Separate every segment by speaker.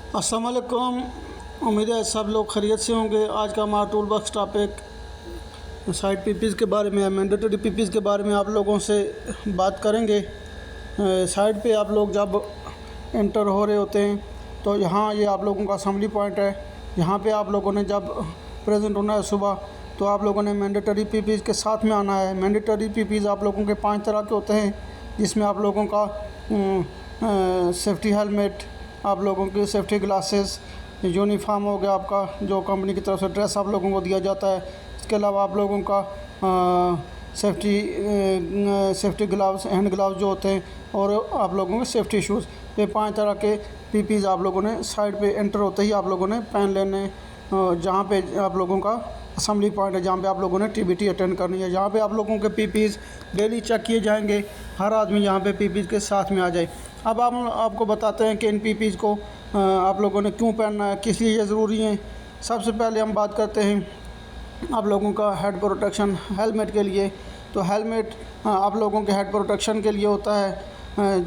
Speaker 1: अस्सलाम वालेकुम। उम्मीद है सब लोग खैरियत से होंगे। आज का हमारा टूल बॉक्स टॉपिक साइड पीपीज़ के बारे में है। मैंडेटरी पीपीज़ के बारे में आप लोगों से बात करेंगे। साइड पे आप लोग जब एंटर हो रहे होते हैं तो यहाँ ये आप लोगों का असेंबली पॉइंट है। यहाँ पे आप लोगों ने जब प्रेजेंट होना है सुबह, तो आप लोगों ने मैंडेटरी पीपीज़ के साथ में आना है। मैंडेटरी पीपीज़ आप लोगों के 5 तरह के होते हैं, जिसमें आप लोगों का सेफ्टी हेलमेट, आप लोगों की सेफ्टी ग्लासेस, यूनिफॉर्म हो गया आपका जो कंपनी की तरफ से ड्रेस आप लोगों को दिया जाता है। इसके अलावा आप लोगों का सेफ्टी ग्लव्स, हैंड ग्लव्स जो होते हैं, और आप लोगों के सेफ्टी शूज़। ये 5 तरह के पीपीज़ आप लोगों ने साइड पे एंटर होते ही आप लोगों ने पहन लेने। जहाँ पे आप लोगों का असेंबली पॉइंट है, जहाँ पे आप लोगों ने टीबीटी अटेंड करनी है, जहाँ पे आप लोगों के पीपीज़ डेली चेक किए जाएंगे। हर आदमी यहाँ पे पीपीज़ के साथ में आ जाए। अब आपको बताते हैं कि इन पीपीज़ को आप लोगों ने क्यों पहनना है, किस लिए ये ज़रूरी है। सबसे पहले हम बात करते हैं आप लोगों का हेड प्रोटेक्शन, हेलमेट के लिए। तो हेलमेट आप लोगों के हेड प्रोटेक्शन के लिए होता है।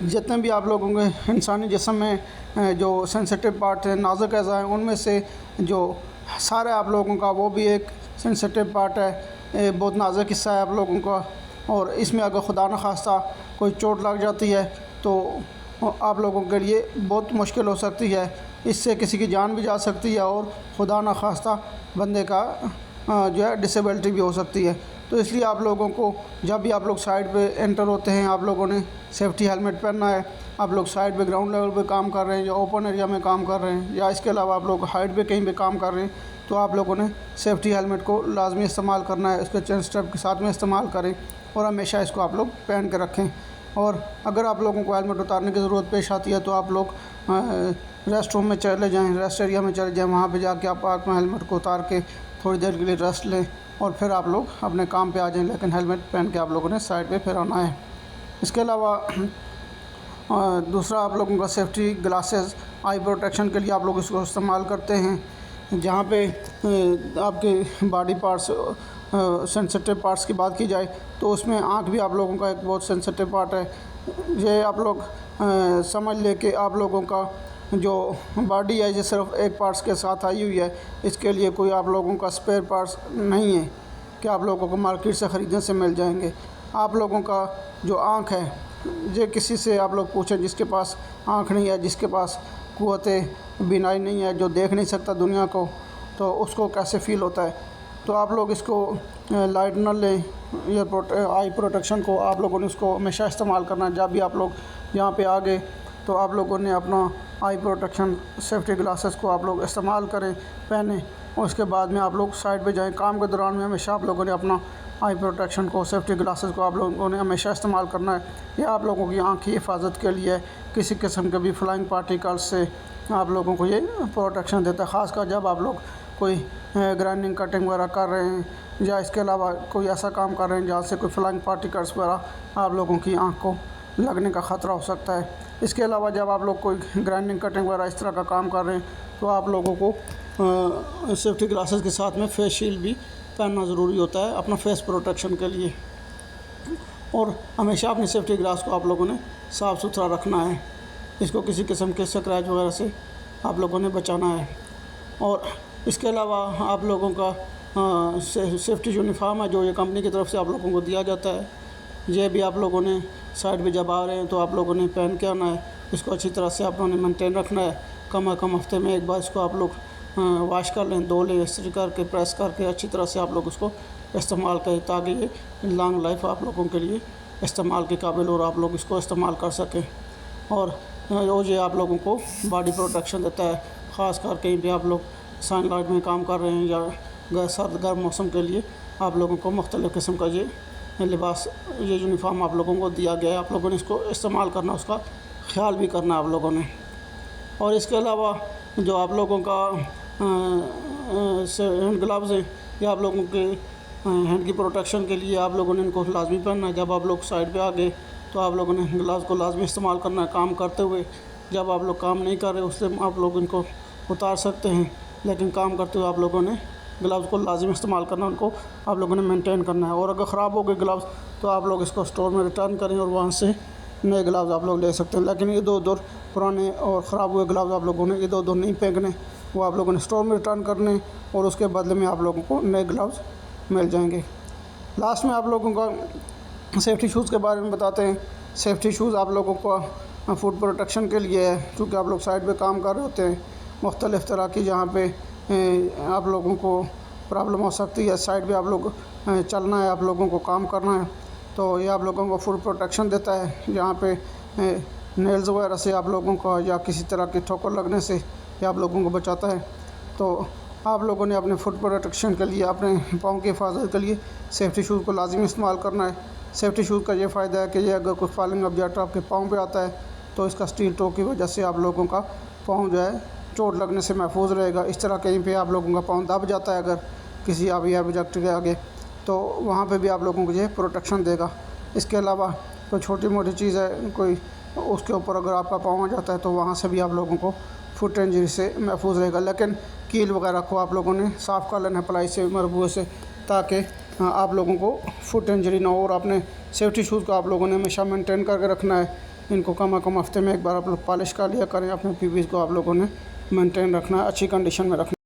Speaker 1: जितने भी आप लोगों के इंसानी जिस्म में जो सेंसिटिव पार्ट है, नाजुक अज़ा हैं, उनमें से जो सारे आप लोगों का वो भी एक सेंसिटिव पार्ट है, बहुत नाजुक हिस्सा है आप लोगों का। और इसमें अगर खुदा न खास्ता कोई चोट लग जाती है तो आप लोगों के लिए बहुत मुश्किल हो सकती है। इससे किसी की जान भी जा सकती है और खुदा न खास्ता बंदे का जो है डिसेबिलिटी भी हो सकती है। तो इसलिए आप लोगों को जब भी आप लोग साइड पे एंटर होते हैं, आप लोगों ने सेफ्टी हेलमेट पहनना है। आप लोग साइड पे ग्राउंड लेवल पे काम कर रहे हैं या ओपन एरिया में काम कर रहे हैं, या इसके अलावा आप लोग हाइट पे कहीं पे काम कर रहे हैं, तो आप लोगों ने सेफ्टी हेलमेट को लाजमी इस्तेमाल करना है। उसके चेन स्ट्रैप के साथ में इस्तेमाल करें और हमेशा इसको आप लोग पहन के रखें। और अगर आप लोगों को हेलमेट उतारने की ज़रूरत पेश आती है तो आप लोग रेस्ट रूम में चले जाएँ, रेस्ट एरिया में चले जाएँ। वहाँ पे जाके आप अपना हेलमेट को उतार के थोड़ी देर के लिए रेस्ट लें और फिर आप लोग अपने काम पे आ जाएँ। लेकिन हेलमेट पहन के आप लोगों ने साइड पे फिर आना है। इसके अलावा दूसरा आप लोगों का सेफ्टी ग्लासेस, आई प्रोटेक्शन के लिए आप लोग इसको इस्तेमाल करते हैं। जहाँ पे आपके बॉडी पार्ट्स, सेंसिटिव पार्ट्स की बात की जाए तो उसमें आँख भी आप लोगों का एक बहुत सेंसिटिव पार्ट है। ये आप लोग समझ ले कि आप लोगों का जो बॉडी है ये सिर्फ एक पार्ट्स के साथ आई हुई है। इसके लिए कोई आप लोगों का स्पेयर पार्ट्स नहीं है कि आप लोगों को मार्केट से ख़रीदने से मिल जाएंगे। आप लोगों का जो आँख है, ये किसी से आप लोग पूछें जिसके पास आँख नहीं है, जिसके पास क़ुव्वते बीनाई नहीं है, जो देख नहीं सकता दुनिया को, तो उसको कैसे फ़ील होता है। तो आप लोग इसको लाइट न लें, आई प्रोटेक्शन को आप लोगों ने उसको हमेशा इस्तेमाल करना है। जब भी आप लोग यहाँ पे आ गए तो आप लोगों ने अपना आई प्रोटेक्शन सेफ्टी ग्लासेस को आप लोग इस्तेमाल करें, पहने, और उसके बाद में आप लोग साइड पे जाएं। काम के दौरान में हमेशा आप लोगों ने अपना आई प्रोटेक्शन को, सेफ्टी ग्लासेस को आप लोगों ने हमेशा इस्तेमाल करना है। ये आप लोगों की आँख की हिफाजत के लिए किसी किस्म के भी फ्लाइंग पार्टिकल्स से आप लोगों को ये प्रोटेक्शन देता है। ख़ासकर जब आप लोग कोई ग्राइंडिंग, कटिंग वगैरह कर रहे हैं, या इसके अलावा कोई ऐसा काम कर रहे हैं जहाँ से कोई फ्लाइंग पार्टिकल्स वगैरह आप लोगों की आँख को लगने का ख़तरा हो सकता है। इसके अलावा जब आप लोग कोई ग्राइंडिंग, कटिंग वगैरह इस तरह का काम कर रहे हैं तो आप लोगों को सेफ्टी ग्लासेस के साथ में फेस शील्ड भी पहनना ज़रूरी होता है अपना फेस प्रोटेक्शन के लिए। और हमेशा अपनी सेफ्टी ग्लास को आप लोगों ने साफ़ सुथरा रखना है। इसको किसी किस्म के स्क्रैच वगैरह से आप लोगों ने बचाना है। और इसके अलावा आप लोगों का सेफ्टी यूनिफॉर्म है जो ये कंपनी की तरफ से आप लोगों को दिया जाता है। ये भी आप लोगों ने साइड पे जब आ रहे हैं तो आप लोगों ने पहन के आना है। इसको अच्छी तरह से आप लोगों ने मेंटेन रखना है। कम से कम हफ्ते में एक बार इसको आप लोग वॉश कर लें, धो लें, इस्त्री करके, प्रेस करके अच्छी तरह से आप लोग उसको इस्तेमाल करें, ताकि ये लॉन्ग लाइफ आप लोगों के लिए इस्तेमाल के काबिल और आप लोग इसको इस्तेमाल कर सकें। और ये आप लोगों को बॉडी प्रोटेक्शन देता है। ख़ासकर कहीं भी आप लोग सनलाइट में काम कर रहे हैं या सर्द गर्म मौसम के लिए आप लोगों को मुख्तलिफ़ किस्म का ये लिबास, ये यूनिफॉर्म आप लोगों को दिया गया है। आप लोगों ने इसको इस्तेमाल करना, उसका ख्याल भी करना आप लोगों ने। और इसके अलावा जो आप लोगों का हैंड ग्लव्स हैं, ये आप लोगों के हैंड की प्रोटेक्शन के लिए आप लोगों ने इनको लाजमी पहनना है। जब आप लोग साइड पे आ गए तो आप लोगों ने ग्लव्स को लाजमी इस्तेमाल करना है काम करते हुए। जब आप लोग काम नहीं कर रहे उससे आप लोग इनको उतार सकते हैं, लेकिन काम करते हुए आप लोगों ने ग्लव्स को लाजमी इस्तेमाल करना, उनको आप लोगों ने मेंटेन करना है। और अगर ख़राब हो गए ग्लव्स तो आप लोग इसको स्टोर में रिटर्न करें और वहाँ से नए ग्लव्स आप लोग ले सकते हैं। लेकिन इधर उधर पुराने और ख़राब हुए ग्लव्स आप लोगों ने इधर उधर नहीं फेंकने, वो आप लोगों ने स्टोर में रिटर्न करने और उसके बदले में आप लोगों को नए ग्लव्स मिल जाएंगे। लास्ट में आप लोगों का सेफ्टी शूज़ के बारे में बताते हैं। सेफ्टी शूज़ आप लोगों को फुट प्रोटेक्शन के लिए है, क्योंकि आप लोग साइड पे काम कर रहे होते हैं मुख्तलिफ़ तरह की, जहाँ पे आप लोगों को प्रॉब्लम हो सकती है। साइड पे आप लोग चलना है, आप लोगों को काम करना है, तो ये आप लोगों को फुट प्रोटेक्शन देता है। जहाँ पे नेल्स वगैरह से आप लोगों को या किसी तरह की ठोकर लगने से ये आप लोगों को बचाता है। तो आप लोगों ने अपने फुट प्रोटेक्शन के लिए, अपने पाँव की हिफाजत के लिए सेफ्टी शूज़ को लाजिमी इस्तेमाल करना है। सेफ्टी शूज़ का ये फ़ायदा है कि ये अगर कोई फॉलिंग ऑब्जेक्ट आपके पाँव पे आता है तो इसका स्टील टो की वजह से आप लोगों का पाँव जो है चोट लगने से महफूज रहेगा। इस तरह कहीं पे आप लोगों का पाँव दब जाता है अगर किसी आवी ऑब्जेक्ट के आगे, तो वहाँ पे भी आप लोगों को ये प्रोटेक्शन देगा। इसके अलावा कोई छोटी मोटी चीज़ है, कोई उसके ऊपर अगर आपका पाँव आ जाता है तो वहाँ से भी आप लोगों को फुट इंजरी से महफूज रहेगा। लेकिन कील वगैरह को आप लोगों ने साफ़ कर लेना है प्लाई से, मरबूए से, ताकि आप लोगों को फुट इंजरी ना हो। और अपने सेफ्टी शूज़ को आप लोगों ने हमेशा मेंटेन करके रखना है। इनको कम से कम हफ्ते में एक बार आप लोग पॉलिश कर लिया करें। अपने पीपीज़ को आप लोगों ने मेंटेन रखना है, अच्छी कंडीशन में रखना है।